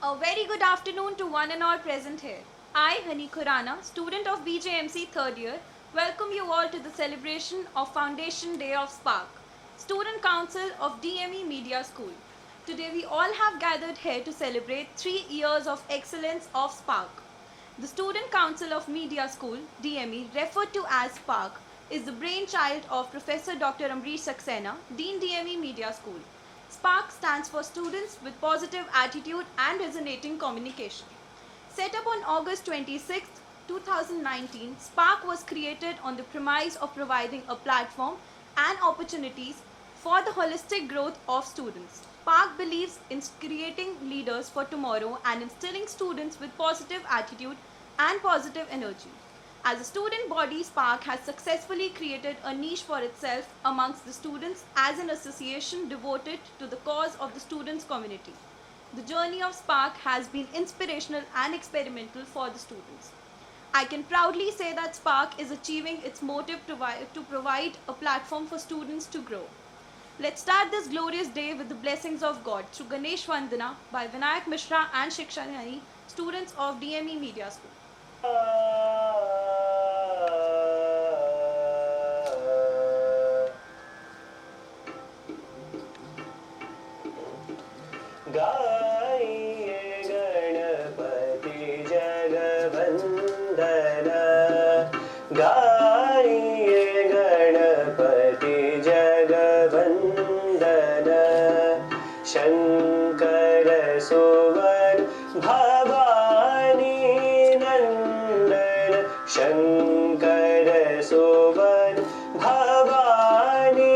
A very good afternoon to one and all present here. I, Hani Khurana, student of BJMC 3rd year, welcome you all to the celebration of Foundation Day of Spark, Student Council of DME Media School. Today we all have gathered here to celebrate 3 years of excellence of Spark. The Student Council of Media School, DME, referred to as Spark, is the brainchild of Professor Dr. Amrish Saxena, Dean DME Media School. SPARK stands for Students with Positive Attitude and Resonating Communication. Set up on August 26, 2019, SPARK was created on the premise of providing a platform and opportunities for the holistic growth of students. SPARK believes in creating leaders for tomorrow and instilling students with positive attitude and positive energy. As a student body, SPARK has successfully created a niche for itself amongst the students as an association devoted to the cause of the students' community. The journey of SPARK has been inspirational and experimental for the students. I can proudly say that SPARK is achieving its motive to provide a platform for students to grow. Let's start this glorious day with the blessings of God through Ganesh Vandana by Vinayak Mishra and Shikshani, students of DME Media School. गाइए गणपति जगवंदन गाइए गणपति जगवंदन शंकर सुवन भवानी नंदन शंकर सुवन भवानी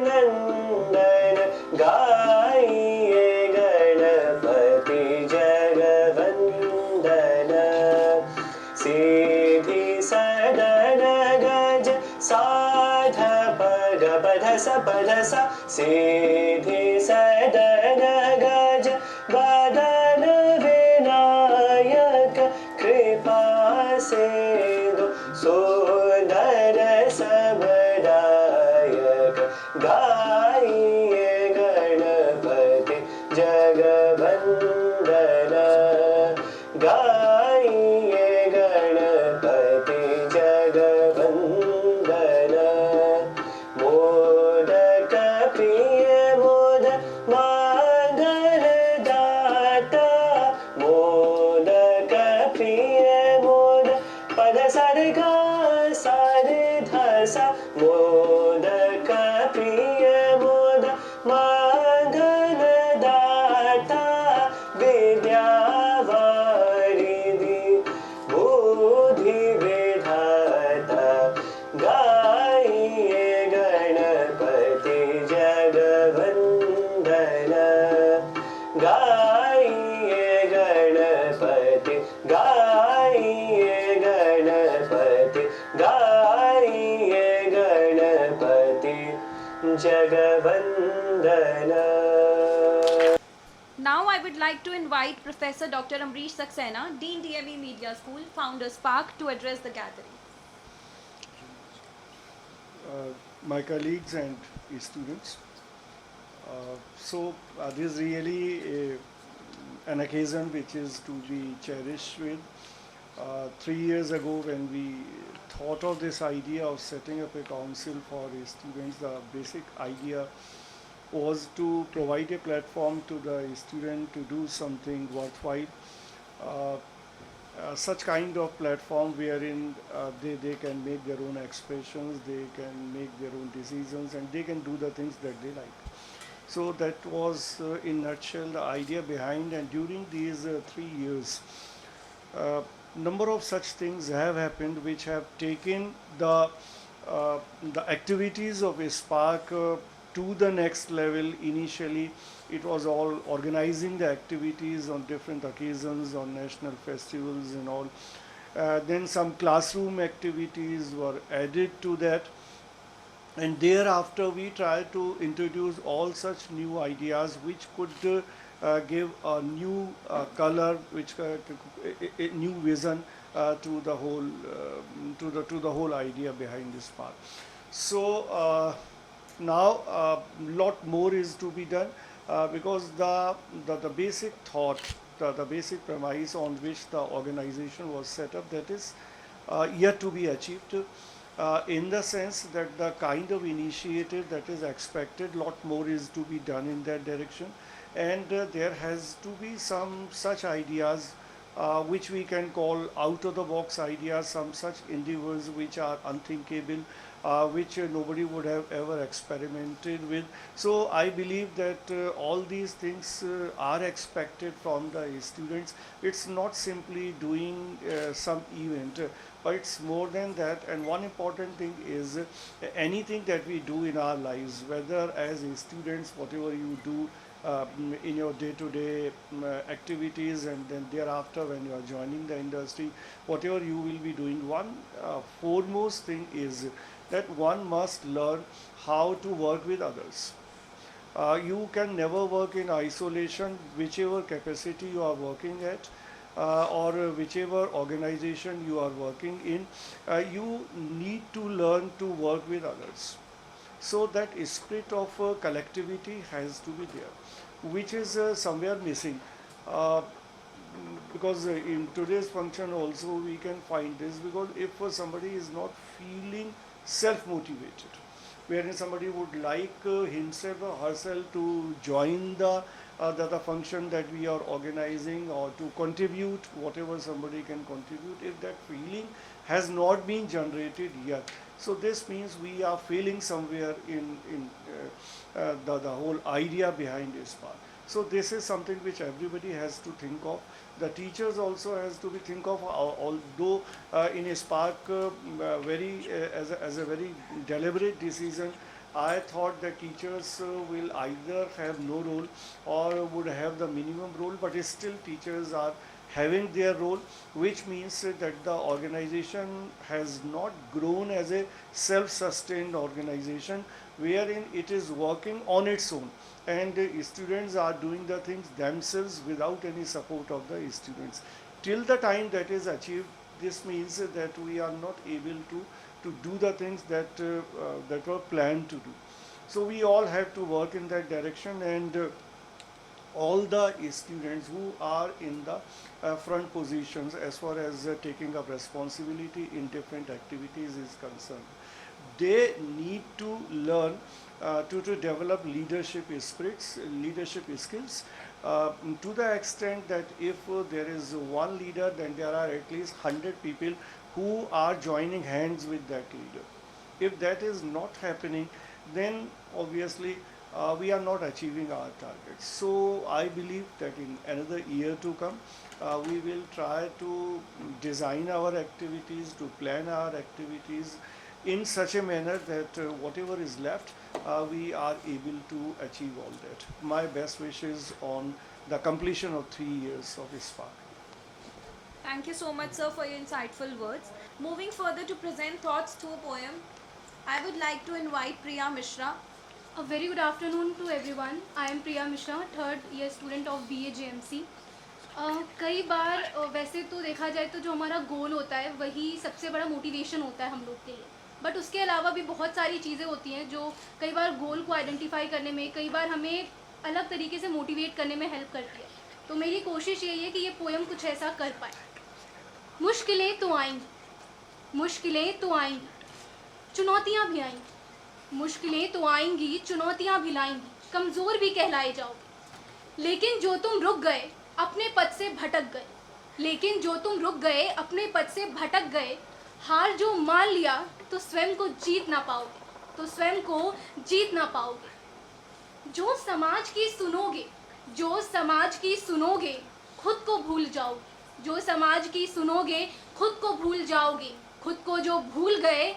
नंदन गाइए गणपति जगवंदन सिद्धि सदन गज साध पग पध सपद सा सिद्धि सदन गज बदन विनायक कृपा सिंधु सुंदर सबदायक गाइए गणपति जगवंदन गाइए गणपति जगवंदन मोदक प्रिय मोद मांगल दाता मोदक प्रिय मोद पद सरगा सारिधसा मोदक प्रिय मोद मांगल दाता विद्यावारिधि बुद्धि विधाता गाइए गणपति जगवंदन गाइए गणपति गाइए गणपति गाइए Ganpati जगवंदन Now I would like to invite Professor Dr. Amrish Saxena, Dean DME Media School, founder SPARK, to address the gathering. My colleagues and students. This is really an occasion which is to be cherished with. 3 years ago, when we thought of this idea of setting up a council for students, the basic idea was to provide a platform to the student to do something worthwhile. Such kind of platform wherein they can make their own expressions, they can make their own decisions, and they can do the things that they like. So that was in nutshell the idea behind, and during these 3 years, number of such things have happened which have taken the activities of a Spark to the next level. Initially, it was all organizing the activities on different occasions, on national festivals and all. Then some classroom activities were added to that, and thereafter we tried to introduce all such new ideas which could give a new color, which a new vision to the whole to the whole idea behind this part. So now lot more is to be done, because the basic thought the basic premise on which the organization was set up, that is yet to be achieved. In the sense that the kind of initiative that is expected, lot more is to be done in that direction, and there has to be some such ideas which we can call out of the box ideas, some such endeavors which are unthinkable, which nobody would have ever experimented with. So I believe that all these things are expected from the students. It's not simply doing some event, but it's more than that. And one important thing is anything that we do in our lives, whether as students, whatever you do in your day-to-day activities, and then thereafter when you are joining the industry, whatever you will be doing, one foremost thing is that one must learn how to work with others. You can never work in isolation, whichever capacity you are working at, or whichever organization you are working in. You need to learn to work with others. So that spirit of collectivity has to be there, which is somewhere missing. Because in today's function also we can find this, because if somebody is not feeling self-motivated, wherein somebody would like himself or herself to join the function that we are organizing, or to contribute whatever somebody can contribute, if that feeling has not been generated yet, so this means we are failing somewhere in the whole idea behind this part. So this is something which everybody has to think of. The teachers also has to be think of, although in a Spark as a very deliberate decision, I thought that teachers will either have no role or would have the minimum role, but still teachers are having their role, which means that the organization has not grown as a self-sustained organization, wherein it is working on its own, and students are doing the things themselves without any support of the students. Till the time that is achieved, this means that we are not able to do the things that that were planned to do. So we all have to work in that direction, and all the students who are in the front positions as far as taking up responsibility in different activities is concerned, they need to learn to develop leadership spirits, leadership skills, to the extent that if there is one leader, then there are at least 100 people who are joining hands with that leader. If that is not happening, then obviously we are not achieving our targets. So I believe that in another year to come, we will try to design our activities, to plan our activities in such a manner that whatever is left, we are able to achieve all that. My best wishes on the completion of 3 years of Spark. Thank you so much, sir, for your insightful words. Moving further to present thoughts through a poem, I would like to invite Priya Mishra. A very good afternoon to everyone. I am Priya Mishra, third year student of BA JMC. कई बार वैसे तो देखा जाए तो जो हमारा गोल होता है वही सबसे बड़ा मोटिवेशन होता है हम लोग के लिए, बट उसके अलावा भी बहुत सारी चीज़ें होती हैं जो कई बार गोल को आइडेंटिफाई करने में, कई बार हमें अलग तरीके से मोटिवेट करने में हेल्प करती है. तो मेरी कोशिश यही है कि ये पोएम कुछ ऐसा कर पाए. मुश्किलें तो आएंगी, मुश्किलें तो आएंगी, चुनौतियाँ भी आएंगी. मुश्किलें तो आएंगी, चुनौतियाँ भी लाएंगी, कमज़ोर भी कहलाए जाओगे. लेकिन जो तुम रुक गए अपने पद से भटक गए, लेकिन जो तुम रुक गए अपने पद से भटक गए, हार जो मान लिया तो स्वयं को जीत ना पाओगे, तो स्वयं को जीत ना पाओगे. जो समाज की सुनोगे, जो समाज की सुनोगे, खुद को भूल जाओगे. जो समाज की सुनोगे, खुद को भूल जाओगे. खुद को जो भूल गए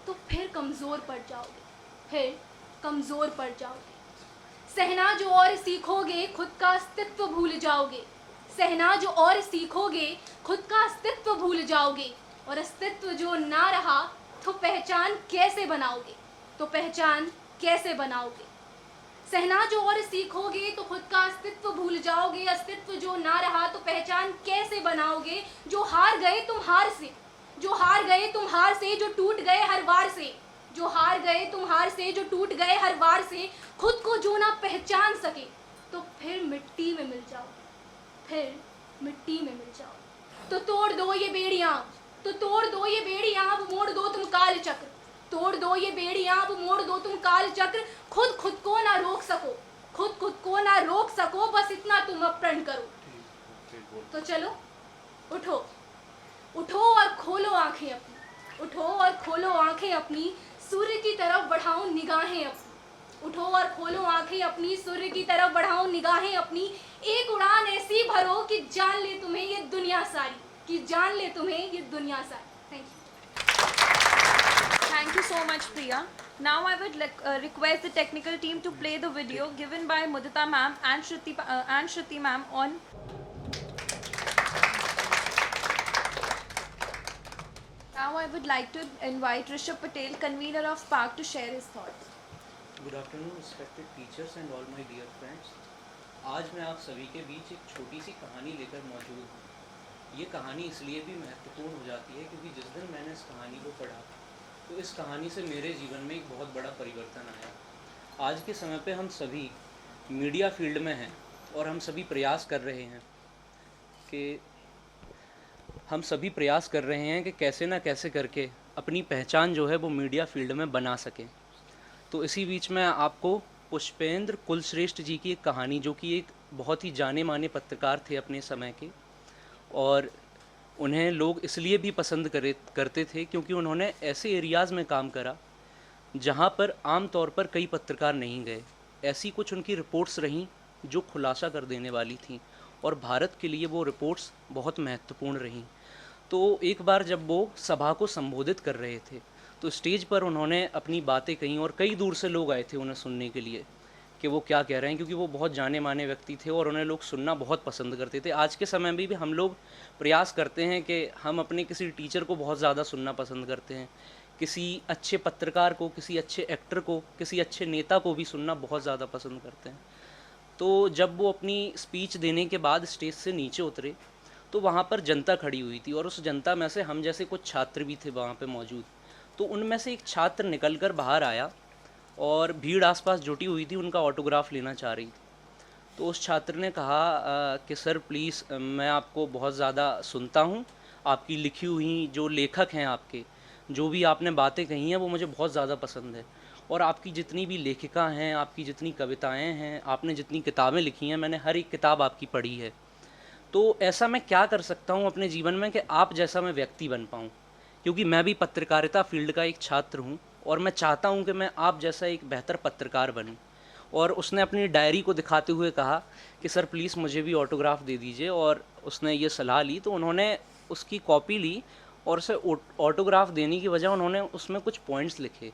तो फिर कमज़ोर पड़ जाओगे, फिर कमज़ोर पड़ जाओगे. सहना जो और सीखोगे, खुद का अस्तित्व भूल जाओगे. सहना जो और सीखोगे, खुद का अस्तित्व भूल जाओगे. और अस्तित्व जो ना रहा तो पहचान कैसे बनाओगे, तो पहचान कैसे बनाओगे. सहना जो और सीखोगे तो खुद का अस्तित्व भूल जाओगे. अस्तित्व जो ना रहा तो पहचान कैसे बनाओगे. जो हार गए तुम हार से, जो हार गए तुम हार से, जो टूट गए हर वार से, जो हार गए तुम हार से, जो टूट गए हर वार से, खुद को जो ना पहचान सके तो फिर मिट्टी में मिल जाओगे, फिर मिट्टी में मिल जाओ। तो तोड़ दो ये बेड़ियां, तो तोड़ दो ये बेड़ियां, अब मोड़ दो तुम काल चक्र। तोड़ दो ये बेड़ियां, अब मोड़ दो तुम काल चक्र। खुद को ना रोक सको, खुद को ना रोक सको, बस इतना तुम अब प्रण करो। तो चलो उठो, उठो और खोलो आंखें अपनी, उठो और खोलो आंखें अपनी, सूर्य की तरफ बढ़ाओ निगाहें अपनी। उठो और खोलो आंखें अपनी, सूर्य की तरफ बढ़ाओ निगाहें अपनी। एक उड़ान ऐसी भरो कि जान ले तुम्हें ये दुनिया सारी, कि जान ले तुम्हें ये दुनिया सारी। Thank you. Thank you so much, Priya. Now I would request the technical team to play the video given by Mudita ma'am and Shruti ma'am on. Now I would like to invite Rishabh Patel, convener of Spark, to share his thoughts. Good afternoon respected teachers and all my dear friends. आज मैं आप सभी के बीच एक छोटी सी कहानी लेकर मौजूद हूँ। ये कहानी इसलिए भी महत्वपूर्ण हो जाती है क्योंकि जिस दिन मैंने इस कहानी को पढ़ा तो इस कहानी से मेरे जीवन में एक बहुत बड़ा परिवर्तन आया। आज के समय पे हम सभी मीडिया फील्ड में हैं और हम सभी प्रयास कर रहे हैं कि कैसे ना कैसे करके अपनी पहचान जो है वो मीडिया फील्ड में बना सकें। तो इसी बीच में आपको पुष्पेंद्र कुलश्रेष्ठ जी की एक कहानी, जो कि एक बहुत ही जाने माने पत्रकार थे अपने समय के, और उन्हें लोग इसलिए भी पसंद करते थे क्योंकि उन्होंने ऐसे एरियाज़ में काम करा जहां पर आम तौर पर कई पत्रकार नहीं गए। ऐसी कुछ उनकी रिपोर्ट्स रहीं जो खुलासा कर देने वाली थीं और भारत के लिए वो रिपोर्ट्स बहुत महत्वपूर्ण रहीं। तो एक बार जब वो सभा को संबोधित कर रहे थे तो स्टेज पर उन्होंने अपनी बातें कहीं और कई दूर से लोग आए थे उन्हें सुनने के लिए कि वो क्या कह रहे हैं, क्योंकि वो बहुत जाने माने व्यक्ति थे और उन्हें लोग सुनना बहुत पसंद करते थे। आज के समय में भी हम लोग प्रयास करते हैं कि हम अपने किसी टीचर को बहुत ज़्यादा सुनना पसंद करते हैं, किसी अच्छे पत्रकार को, किसी अच्छे एक्टर को, किसी अच्छे नेता को भी सुनना बहुत ज़्यादा पसंद करते हैं। तो जब वो अपनी स्पीच देने के बाद स्टेज से नीचे उतरे तो वहाँ पर जनता खड़ी हुई थी और उस जनता में से हम जैसे कुछ छात्र भी थे वहाँ पे मौजूद। तो उनमें से एक छात्र निकल कर बाहर आया और भीड़ आसपास जुटी हुई थी, उनका ऑटोग्राफ लेना चाह रही थी। तो उस छात्र ने कहा कि सर प्लीज़, मैं आपको बहुत ज़्यादा सुनता हूँ, आपकी लिखी हुई जो लेखक हैं, आपके जो भी आपने बातें कही हैं वो मुझे बहुत ज़्यादा पसंद है, और आपकी जितनी भी लेखिका हैं, आपकी जितनी कविताएँ हैं, आपने जितनी किताबें लिखी हैं, मैंने हर एक किताब आपकी पढ़ी है। तो ऐसा मैं क्या कर सकता हूँ अपने जीवन में कि आप जैसा मैं व्यक्ति बन पाऊँ, क्योंकि मैं भी पत्रकारिता फील्ड का एक छात्र हूँ और मैं चाहता हूँ कि मैं आप जैसा एक बेहतर पत्रकार बनूँ। और उसने अपनी डायरी को दिखाते हुए कहा कि सर प्लीज़ मुझे भी ऑटोग्राफ दे दीजिए, और उसने ये सलाह ली। तो उन्होंने उसकी कॉपी ली और उसे ऑटोग्राफ देने की वजह उन्होंने उसमें कुछ पॉइंट्स लिखे।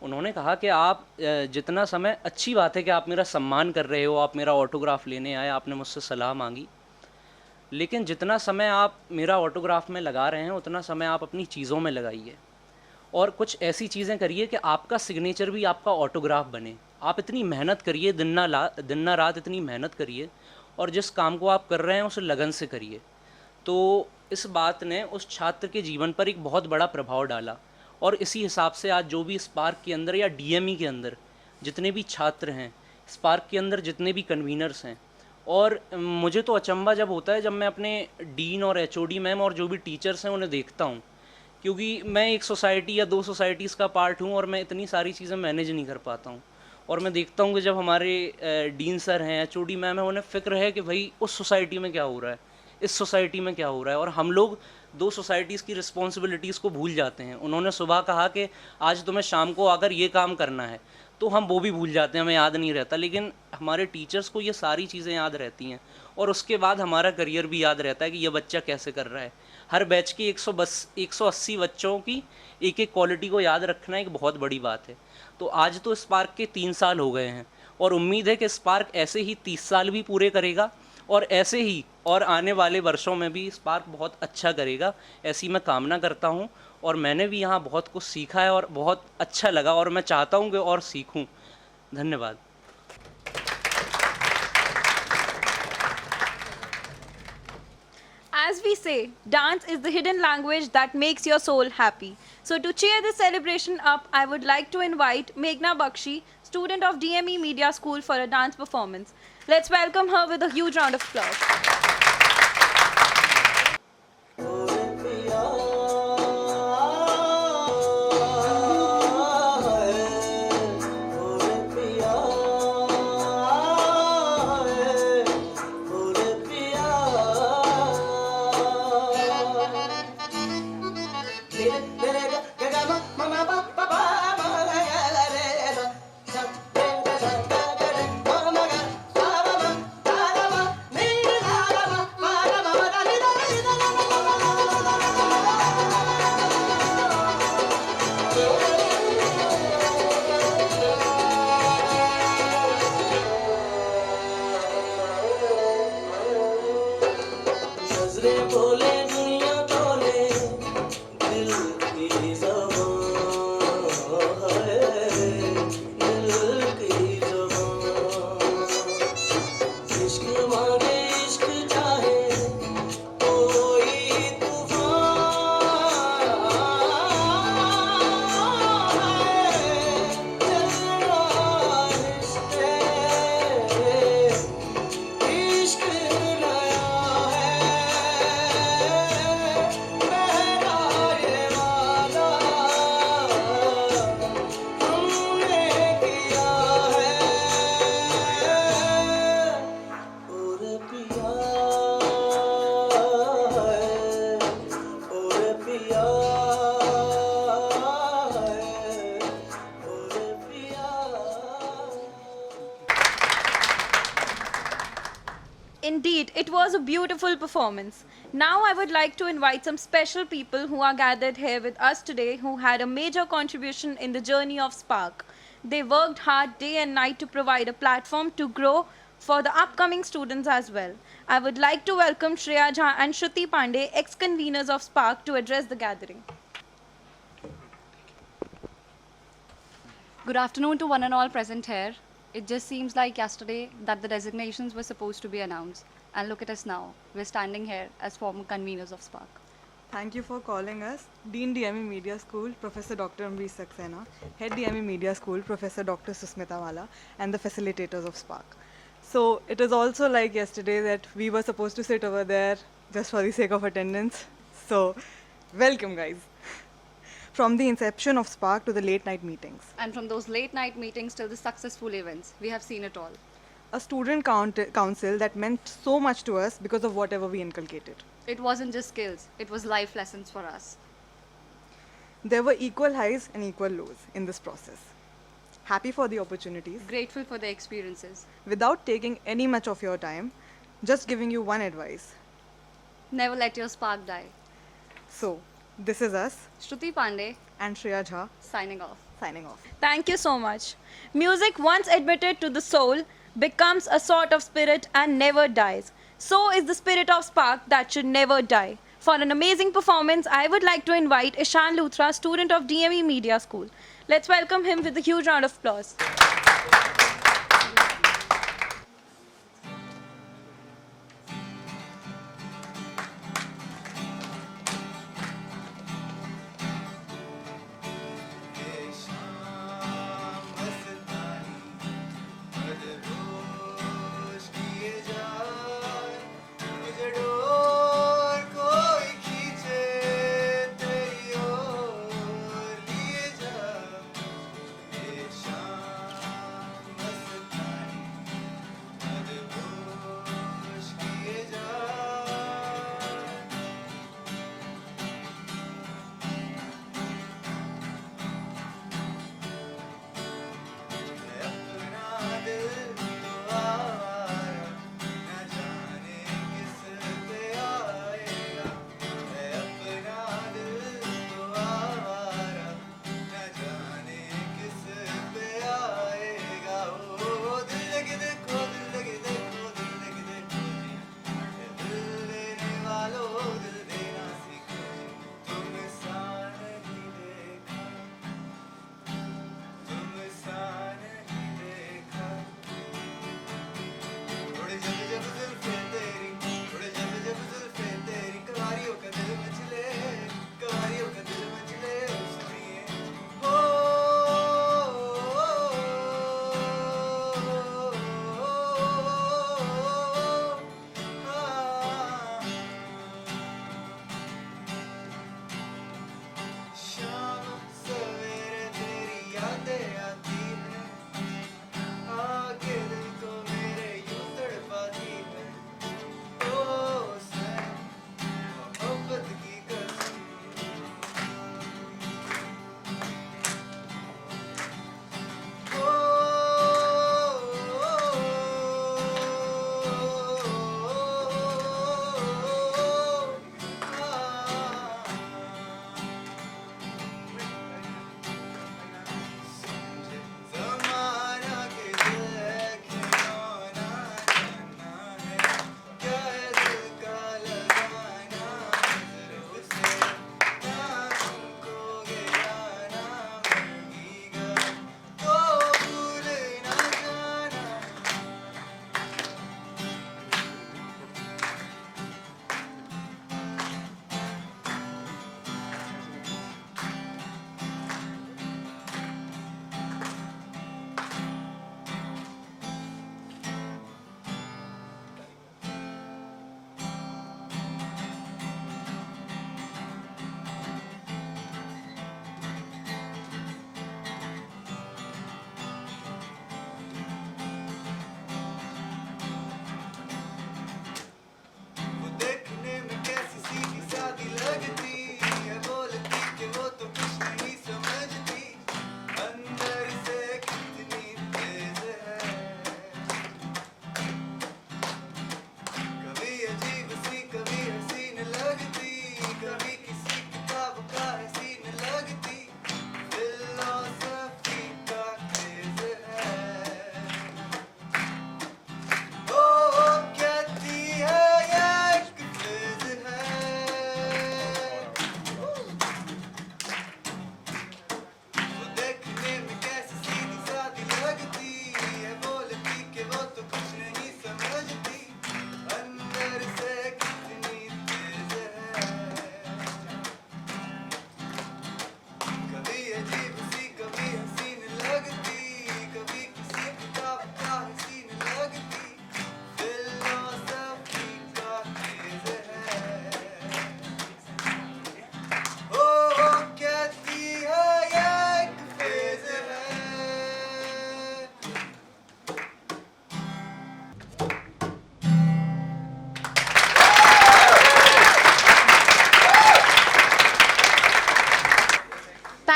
उन्होंने कहा कि आप जितना समय, अच्छी बात है कि आप मेरा सम्मान कर रहे हो, आप मेरा ऑटोग्राफ लेने आए, आपने मुझसे सलाह मांगी, लेकिन जितना समय आप मेरा ऑटोग्राफ में लगा रहे हैं उतना समय आप अपनी चीज़ों में लगाइए और कुछ ऐसी चीज़ें करिए कि आपका सिग्नेचर भी आपका ऑटोग्राफ बने। आप इतनी मेहनत करिए, दिन ना रात इतनी मेहनत करिए, और जिस काम को आप कर रहे हैं उसे लगन से करिए। तो इस बात ने उस छात्र के जीवन पर एक बहुत बड़ा प्रभाव डाला, और इसी हिसाब से आज जो भी स्पार्क के अंदर या डीएमई के अंदर जितने भी छात्र हैं, स्पार्क के अंदर जितने भी कन्वीनर्स हैं, और मुझे तो अचंभा जब होता है जब मैं अपने डीन और एचओडी मैम और जो भी टीचर्स हैं उन्हें देखता हूँ, क्योंकि मैं एक सोसाइटी या 2 सोसाइटीज़ का पार्ट हूँ और मैं इतनी सारी चीज़ें मैनेज नहीं कर पाता हूँ। और मैं देखता हूँ कि जब हमारे डीन सर हैं, एचओडी मैम है, उन्हें फ़िक्र है कि भाई उस सोसाइटी में क्या हो रहा है, इस सोसाइटी में क्या हो रहा है, और हम लोग 2 सोसाइटीज़ की रिस्पॉन्सिबिलिटीज़ को भूल जाते हैं। उन्होंने सुबह कहा कि आज तुम्हें शाम को आकर ये काम करना है, तो हम वो भी भूल जाते हैं, हमें याद नहीं रहता। लेकिन हमारे टीचर्स को ये सारी चीज़ें याद रहती हैं, और उसके बाद हमारा करियर भी याद रहता है कि ये बच्चा कैसे कर रहा है। हर बैच की 180 बच्चों की एक एक क्वालिटी को याद रखना एक बहुत बड़ी बात है। तो आज तो स्पार्क के 3 साल हो गए हैं, और उम्मीद है कि स्पार्क ऐसे ही 30 साल भी पूरे करेगा, और ऐसे ही और आने वाले वर्षों में भी स्पार्क बहुत अच्छा करेगा, ऐसी मैं कामना करता हूँ। और मैंने भी यहाँ बहुत कुछ सीखा है और बहुत अच्छा लगा, और मैं चाहता हूँ कि और सीखूँ। धन्यवाद। As we say, dance is the hidden language that makes your soul happy. So to cheer this celebration up, I would like to invite Meghna Bakshi, student of DME Media School, for a dance performance. Let's welcome her with a huge round of applause. दूसरे बोले दुनिया तोले दिल की ज़बान है दिल की ज़बान इश्क मांगे इश्क चाहे कोई तूफान है चलना इश्क नया है पहला ये वादा हमने किया है और पिया है और पिया है और पिया Indeed, it was a beautiful performance. Now I would like to invite some special people who are gathered here with us today who had a major contribution in the journey of Spark. They worked hard day and night to provide a platform to grow for the upcoming students as well. I would like to welcome Shreya Jha and Shruti Pandey, ex-conveners of Spark, to address the gathering. Good afternoon to one and all present here. It just seems like yesterday that the designations were supposed to be announced. And look at us now. We're standing here as former conveners of Spark. Thank you for calling us. Dean DME Media School, Professor Dr. Amrish Saxena, Head DME Media School, Professor Dr. Susmita Wala, and the facilitators of Spark. So it is also like yesterday that we were supposed to sit over there just for the sake of attendance. So welcome guys. From the inception of Spark to the late night meetings. And from those late night meetings till the successful events, we have seen it all. A student council that meant so much to us because of whatever we inculcated. It wasn't just skills, it was life lessons for us. There were equal highs and equal lows in this process. Happy for the opportunities. Grateful for the experiences. Without taking any much of your time, just giving you one advice. Never let your spark die. So, this is us Shruti Pandey, and Shreya Jha signing off. signing off. Thank you so much. Music, once admitted to the soul, becomes a sort of spirit and never dies. So is the spirit of Spark that should never die. For an amazing performance, I would like to invite Ishan Luthra, student of DME Media School. Let's welcome him with a huge round of applause.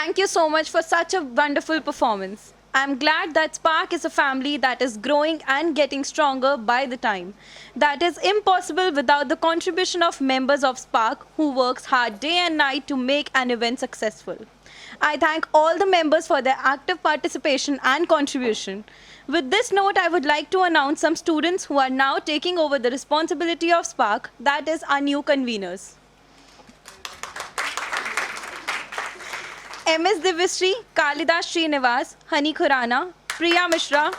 Thank you so much for such a wonderful performance. I'm glad that Spark is a family that is growing and getting stronger by the time. That is impossible without the contribution of members of Spark who works hard day and night to make an event successful. I thank all the members for their active participation and contribution. With this note, I would like to announce some students who are now taking over the responsibility of Spark, that is our new conveners. MS Divishri, Kalidas Srinivas, Hani Khurana, Priya Mishra,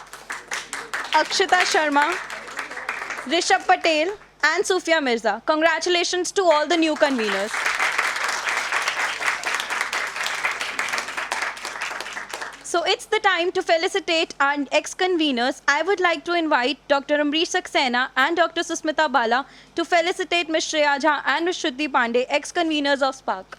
Akshita Sharma, Rishabh Patel, and Sufia Mirza. Congratulations to all the new conveners. So it's the time to felicitate our ex-conveners. I would like to invite Dr. Amrish Saxena and Dr. Susmita Bala to felicitate Ms. Shreya Jha and Ms. Shruti Pandey, ex-conveners of Spark.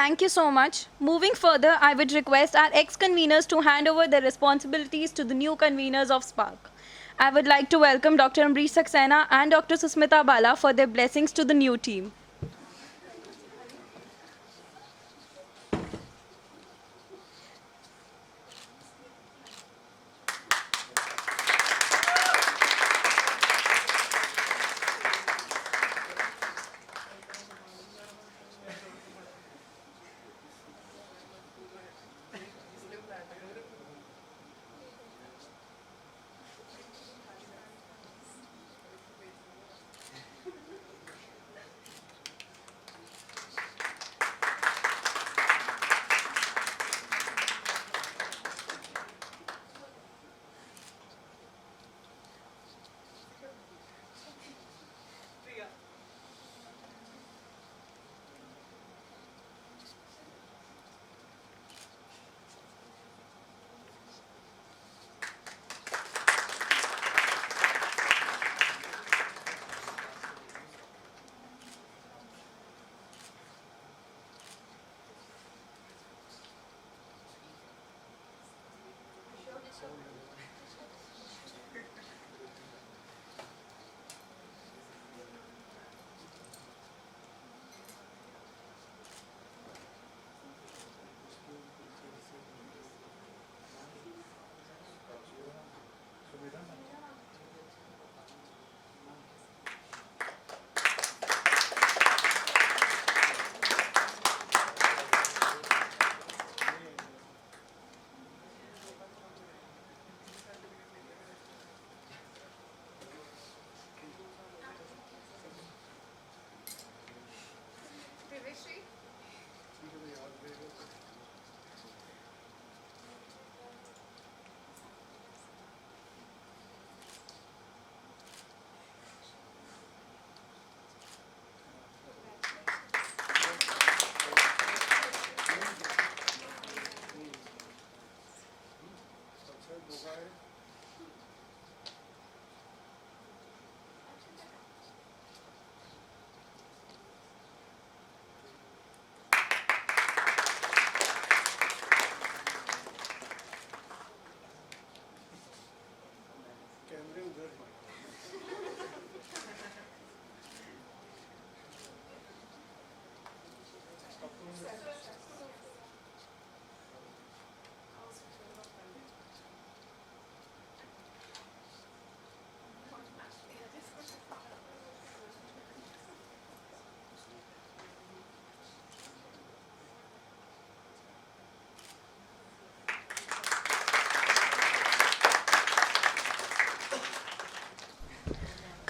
Thank you so much. Moving further, I would request our ex-conveners to hand over their responsibilities to the new conveners of Spark. I would like to welcome Dr. Amrish Saxena and Dr. Susmita Bala for their blessings to the new team.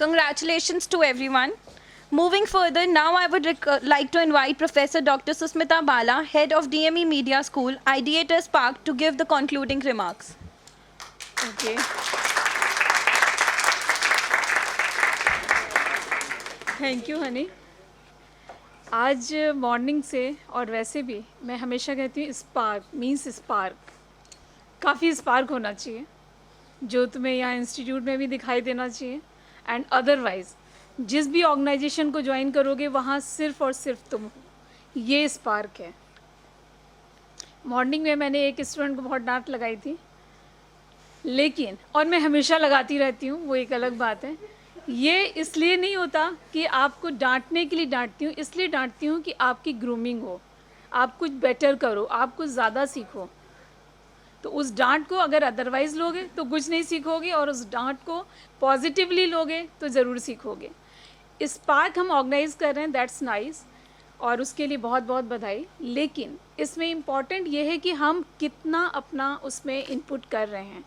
Congratulations to everyone. Moving further, now I would like to invite Professor Dr. Susmita Bala, Head of DME Media School, Ideator Spark, to give the concluding remarks. Okay thank you Honey. आज morning से और वैसे भी मैं हमेशा कहती हूँ spark means spark. काफ़ी स्पार्क होना चाहिए जो तुम्हें यहाँ इंस्टीट्यूट में भी दिखाई देना चाहिए. एंड अदरवाइज़ जिस भी ऑर्गेनाइजेशन को ज्वाइन करोगे वहाँ सिर्फ और सिर्फ तुम हो. ये स्पार्क है. मॉर्निंग में मैंने एक स्टूडेंट को बहुत डांट लगाई थी, लेकिन और मैं हमेशा लगाती रहती हूँ, वो एक अलग बात है. ये इसलिए नहीं होता कि आपको डांटने के लिए डांटती हूँ, इसलिए डांटती हूँ कि आपकी ग्रूमिंग हो, आप कुछ बेटर करो, आप कुछ ज़्यादा सीखो. तो उस डांट को अगर अदरवाइज़ लोगे तो कुछ नहीं सीखोगे, और उस डांट को पॉजिटिवली लोगे तो ज़रूर सीखोगे. स्पार्क हम ऑर्गेनाइज़ कर रहे हैं, दैट्स नाइस, और उसके लिए बहुत बहुत बधाई. लेकिन इसमें इम्पॉर्टेंट ये है कि हम कितना अपना उसमें इनपुट कर रहे हैं.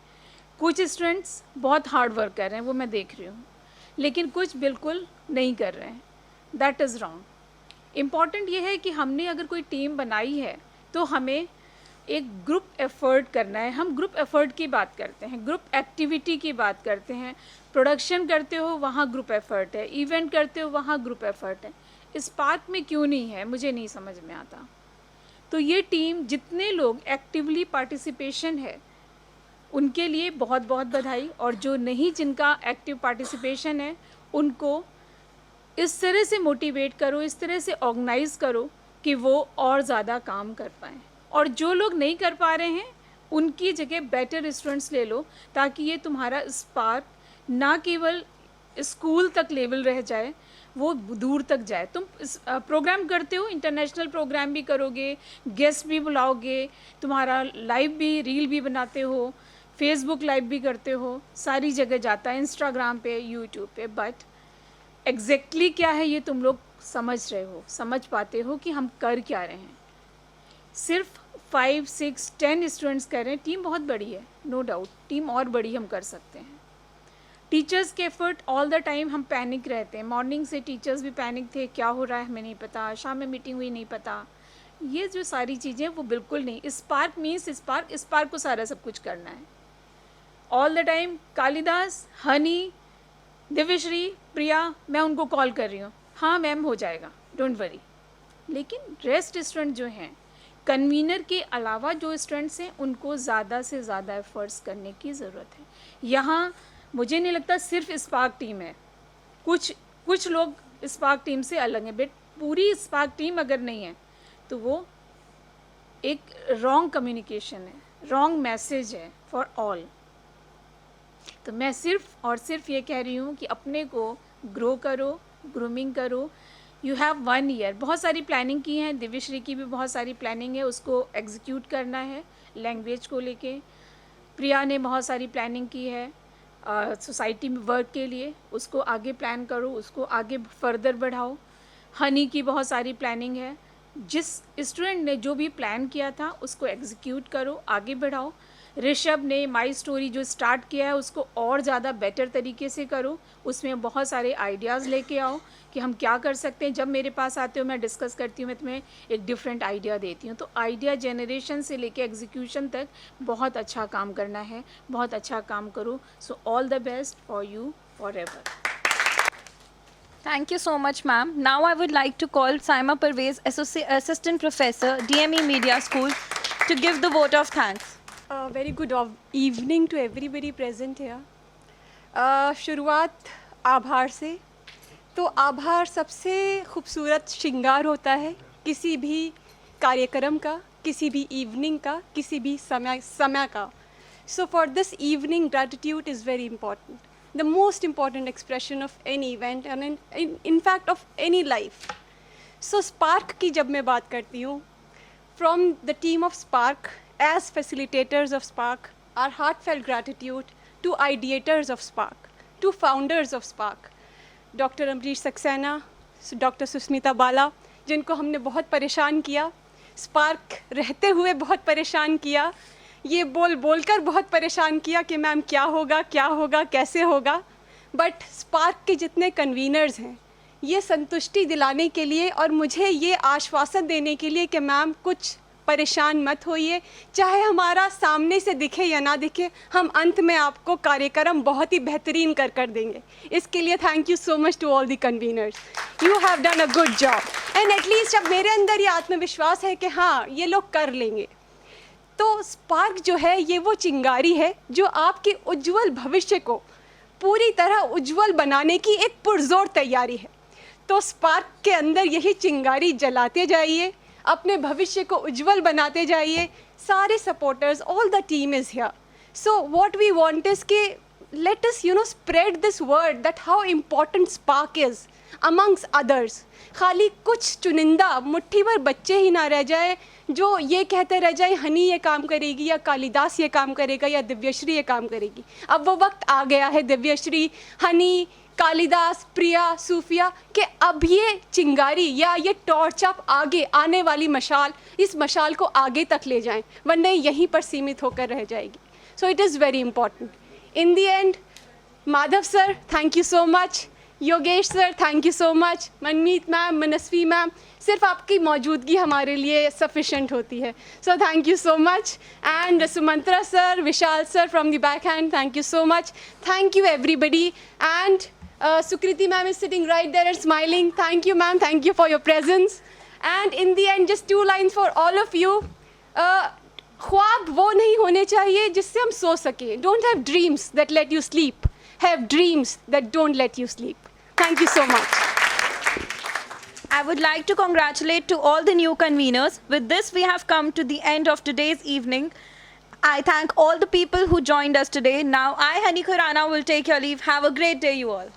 कुछ स्टूडेंट्स बहुत हार्ड वर्क कर रहे हैं, वो मैं देख रही हूँ, लेकिन कुछ बिल्कुल नहीं कर रहे हैं. That is wrong. इम्पॉर्टेंट ये है कि हमने अगर कोई टीम बनाई है तो हमें एक ग्रुप एफर्ट करना है. हम ग्रुप एफर्ट की बात करते हैं, ग्रुप एक्टिविटी की बात करते हैं. प्रोडक्शन करते हो वहाँ ग्रुप एफर्ट है, इवेंट करते हो वहाँ ग्रुप एफर्ट है. स्पार्क में क्यों नहीं है, मुझे नहीं समझ में आता. तो ये टीम जितने लोग एक्टिवली पार्टिसिपेशन है उनके लिए बहुत बहुत बधाई, और जो नहीं, जिनका एक्टिव पार्टिसिपेशन है, उनको इस तरह से मोटिवेट करो, इस तरह से ऑर्गेनाइज़ करो कि वो और ज़्यादा काम कर पाएँ. और जो लोग नहीं कर पा रहे हैं उनकी जगह बेटर स्टूडेंट्स ले लो, ताकि ये तुम्हारा स्पार्क ना केवल स्कूल तक लेवल रह जाए, वो दूर तक जाए. तुम प्रोग्राम करते हो, इंटरनेशनल प्रोग्राम भी करोगे, गेस्ट भी बुलाओगे, तुम्हारा लाइव भी, रील भी बनाते हो, फेसबुक लाइव भी करते हो, सारी जगह जाता है, इंस्टाग्राम पे, यूट्यूब पे. बट एग्जैक्टली क्या है ये तुम लोग समझ रहे हो, समझ पाते हो कि हम कर क्या रहे हैं. सिर्फ 5, 6, 10 स्टूडेंट्स कर रहे हैं. टीम बहुत बड़ी है, नो डाउट, टीम और बड़ी हम कर सकते हैं. टीचर्स के एफर्ट ऑल द टाइम हम पैनिक रहते हैं. मॉर्निंग से टीचर्स भी पैनिक थे, क्या हो रहा है हमें नहीं पता, शाम में मीटिंग हुई नहीं पता. ये जो सारी चीज़ें वो बिल्कुल नहीं. स्पार्क मीन्स स्पार्क, स्पार्क को सारा सब कुछ करना है all the time. Kalidas, Honey, Divyashree, Priya, मैं उनको कॉल कर रही हूँ, हाँ मैम हो जाएगा, डोंट वरी. लेकिन रेस्ट स्टूडेंट जो हैं, कन्वीनर के अलावा जो स्टूडेंट्स हैं, उनको ज़्यादा से ज़्यादा एफर्ट्स करने की ज़रूरत है. यहाँ मुझे नहीं लगता सिर्फ स्पार्क टीम है, कुछ लोग स्पार्क टीम से अलग हैं. बट पूरी स्पार्क टीम अगर नहीं है तो वो एक रॉन्ग कम्युनिकेशन है, रॉन्ग मैसेज है फॉर ऑल. तो मैं सिर्फ और सिर्फ ये कह रही हूँ कि अपने को ग्रो करो, ग्रूमिंग करो. You have 1 year. बहुत सारी प्लानिंग की है, दिव्यश्री की भी बहुत सारी प्लानिंग है, उसको एग्जीक्यूट करना है लैंग्वेज को लेके. प्रिया ने बहुत सारी प्लानिंग की है सोसाइटी में वर्क के लिए, उसको आगे प्लान करो, उसको आगे फर्दर बढ़ाओ. हनी की बहुत सारी प्लानिंग है. जिस स्टूडेंट ने जो भी प्लान किया था उसको एग्जीक्यूट करो, आगे बढ़ाओ. ऋषभ ने माई स्टोरी जो स्टार्ट किया है उसको और ज़्यादा बेटर तरीके से करो, उसमें बहुत सारे आइडियाज़ लेके आओ कि हम क्या कर सकते हैं. जब मेरे पास आते हो मैं डिस्कस करती हूँ, मैं तुम्हें एक डिफरेंट आइडिया देती हूँ. तो आइडिया जनरेशन से लेके एग्जीक्यूशन तक बहुत अच्छा काम करना है, बहुत अच्छा काम करो. So all the best for you for ever. Thank you so much, ma'am. Now I would like to call Saima Parvez, Assistant Professor, DME Media School, to give the vote of thanks. Very good evening to everybody present here. शुरुआत आभार से. तो आभार सबसे खूबसूरत श्रृंगार होता है किसी भी कार्यक्रम का, किसी भी इवनिंग का, किसी भी समय का. So for this evening, gratitude is very important. The most important expression of any event and in fact of any life. So Spark की जब मैं बात करती हूँ, from the team of Spark, as facilitators of Spark, our heartfelt gratitude to ideators of Spark, to founders of Spark, Dr. Amrish Saxena, Dr. Susmita Bala, जिनको हमने बहुत परेशान किया, Spark रहते हुए बहुत परेशान किया, ये बोल कर बहुत परेशान किया कि मैम क्या होगा, कैसे होगा. बट स्पार्क के जितने कन्वीनर्स हैं ये संतुष्टि दिलाने के लिए और मुझे ये आश्वासन देने के लिए कि मैम कुछ परेशान मत होइए, चाहे हमारा सामने से दिखे या ना दिखे, हम अंत में आपको कार्यक्रम बहुत ही बेहतरीन कर देंगे। इसके लिए thank you so much to all the conveners, you have done a good job and at least अब मेरे अंदर ये आत्मविश्वास है कि हाँ ये लोग कर लेंगे। तो स्पार्क जो है ये वो चिंगारी है जो आपके उज्जवल भविष्य को पूरी तरह उज्जवल बनाने की एक पुरजोर तैयारी है। तो स्पार्क के अंदर यही चिंगारी जलाते जाइए, अपने भविष्य को उज्जवल बनाते जाइए। सारे supporters, all the team is here. So what we want is कि let us spread this word that how important Spark is amongst others. खाली कुछ चुनिंदा मुट्ठी भर बच्चे ही ना रह जाए जो ये कहते रह जाए हनी ये काम करेगी या कालिदास ये काम करेगा या दिव्यश्री ये काम करेगी। अब वो वक्त आ गया है दिव्यश्री, हनी, कालिदास, प्रिया, सूफिया के अब ये चिंगारी या ये टॉर्च आप आगे आने वाली मशाल, इस मशाल को आगे तक ले जाएं, वरना यहीं पर सीमित होकर रह जाएगी। So it is very important. In the end Madhav sir thank you so much, Yogesh sir thank you so much, Manmeet ma'am, Manasvi ma'am, सिर्फ आपकी मौजूदगी हमारे लिए सफिशेंट होती है। So thank you so much and Sumantra sir, Vishal sir from the back hand, thank you so much, thank you everybody and Sukriti ma'am is sitting right there and smiling. Thank you ma'am, thank you for your presence. And in the end, just 2 lines for all of you. ख्वाब वो नहीं होने चाहिए जिससे हम सो सके. Don't have dreams that let you sleep. Have dreams that don't let you sleep. Thank you so much. I would like to congratulate to all the new conveners. With this, we have come to the end of today's evening. I thank all the people who joined us today. Now, I, Hani Khurana, will take your leave. Have a great day, you all.